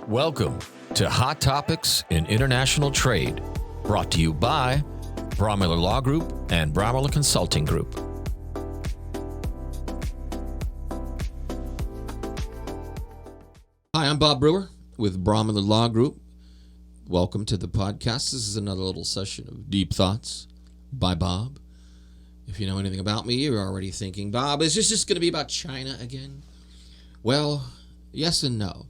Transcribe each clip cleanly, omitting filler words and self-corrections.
Welcome to Hot Topics in International Trade, brought to you by Braumiller Law Group and Braumiller Consulting Group. Hi, I'm Bob Brewer with Braumiller Law Group. Welcome to the podcast. This is another little session of Deep Thoughts by Bob. If you know anything about me, you're already thinking, Bob, is this just going to be about China again? Well, yes and no.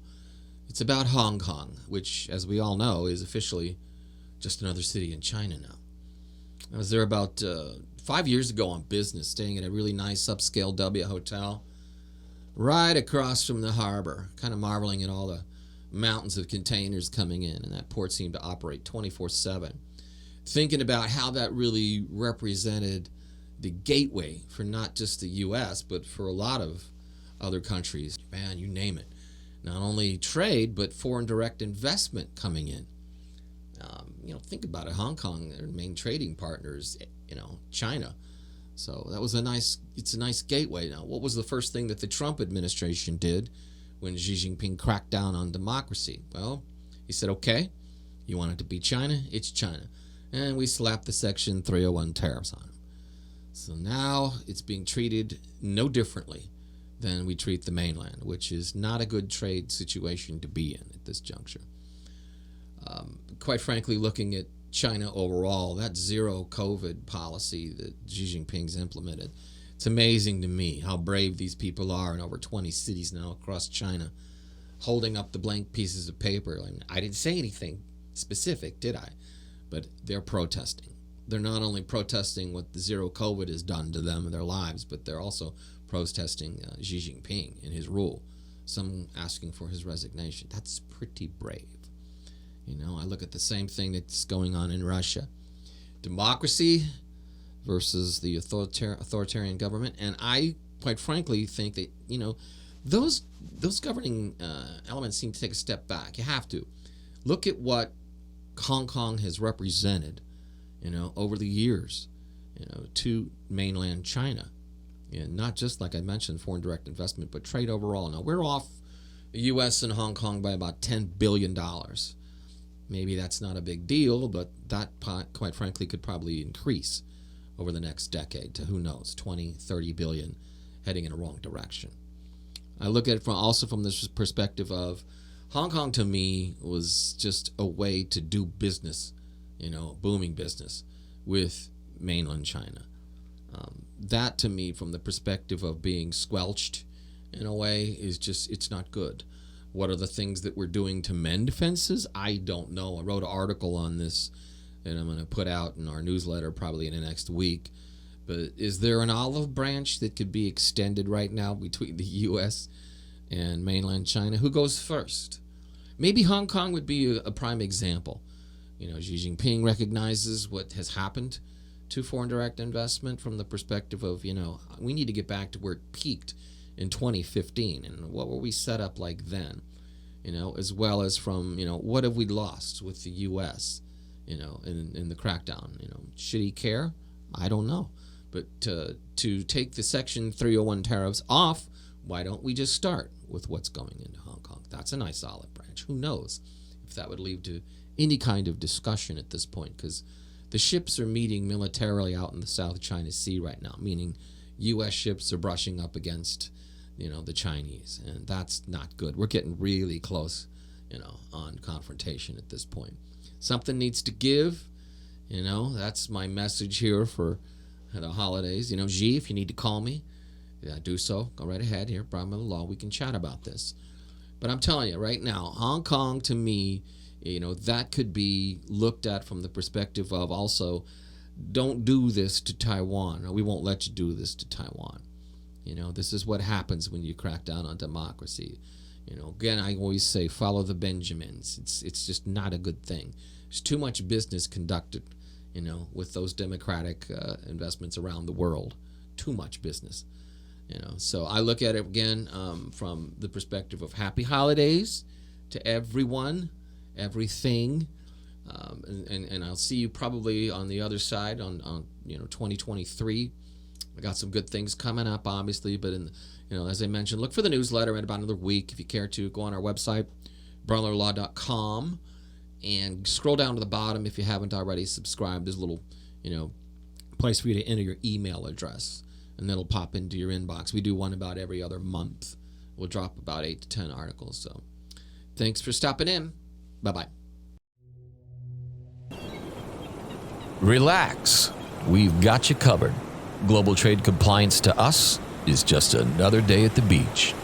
It's about Hong Kong, which, as we all know, is officially just another city in China now. I was there about 5 years ago on business, staying at a really nice upscale W hotel right across from the harbor, kind of marveling at all the mountains of containers coming in, and that port seemed to operate 24/7. Thinking about how that really represented the gateway for not just the U.S., but for a lot of other countries. Man, you name it. Not only trade, but foreign direct investment coming in. Think about it. Hong Kong, their main trading partners, China. So that was it's a nice gateway. Now, what was the first thing that the Trump administration did when Xi Jinping cracked down on democracy? Well, he said, okay, you want it to be China? It's China. And we slapped the Section 301 tariffs on them. So now it's being treated no differently than we treat the mainland, which is not a good trade situation to be in at this juncture. Quite frankly, looking at China overall, that zero COVID policy that Xi Jinping's implemented, it's amazing to me how brave these people are in over 20 cities now across China, holding up the blank pieces of paper. I didn't say anything specific, did I? But they're protesting. They're not only protesting what the zero COVID has done to them and their lives, but they're also protesting Xi Jinping and his rule. Some asking for his resignation. That's pretty brave. I look at the same thing that's going on in Russia. Democracy versus the authoritarian government. And I, quite frankly, think that, those governing elements seem to take a step back. You have to. Look at what Hong Kong has represented, over the years, to mainland China. And not just, like I mentioned, foreign direct investment, but trade overall. Now, we're off the U.S. and Hong Kong by about $10 billion. Maybe that's not a big deal, but that, quite frankly, could probably increase over the next decade to, who knows, 20, 30 billion, heading in the wrong direction. I look at it also from this perspective of Hong Kong, to me, was just a way to do business, booming business with mainland China. That, to me, from the perspective of being squelched in a way, is just, it's not good. What are the things that we're doing to mend fences? I don't know. I wrote an article on this that I'm going to put out in our newsletter probably in the next week. But is there an olive branch that could be extended right now between the U.S. and mainland China? Who goes first? Maybe Hong Kong would be a prime example. Xi Jinping recognizes what has happened to foreign direct investment from the perspective of, we need to get back to where it peaked in 2015, and what were we set up like then, as well as from, what have we lost with the U.S., in the crackdown, shitty care? I don't know. But to take the Section 301 tariffs off, why don't we just start with what's going into Hong Kong? That's a nice olive branch. Who knows if that would lead to any kind of discussion at this point, because the ships are meeting militarily out in the South China Sea right now, meaning U.S. ships are brushing up against, the Chinese, and that's not good. We're getting really close, on confrontation at this point. Something needs to give, that's my message here for the holidays. Xi, if you need to call me, do so. Go right ahead here, Braumiller Law. We can chat about this. But I'm telling you right now, Hong Kong, to me, that could be looked at from the perspective of also, don't do this to Taiwan, or we won't let you do this to Taiwan. This is what happens when you crack down on democracy. Again, I always say, follow the Benjamins. It's just not a good thing. There's too much business conducted, with those democratic investments around the world. Too much business. So I look at it again from the perspective of happy holidays to everyone, everything, and I'll see you probably on the other side on 2023. I got some good things coming up, obviously, but as I mentioned, look for the newsletter in about another week. If you care to, go on our website, braumillerlaw.com, and scroll down to the bottom if you haven't already subscribed. There's a little, place for you to enter your email address, and that'll pop into your inbox. We do one about every other month. We'll drop about 8 to 10 articles. So thanks for stopping in. Bye-bye. Relax. We've got you covered. Global trade compliance to us is just another day at the beach.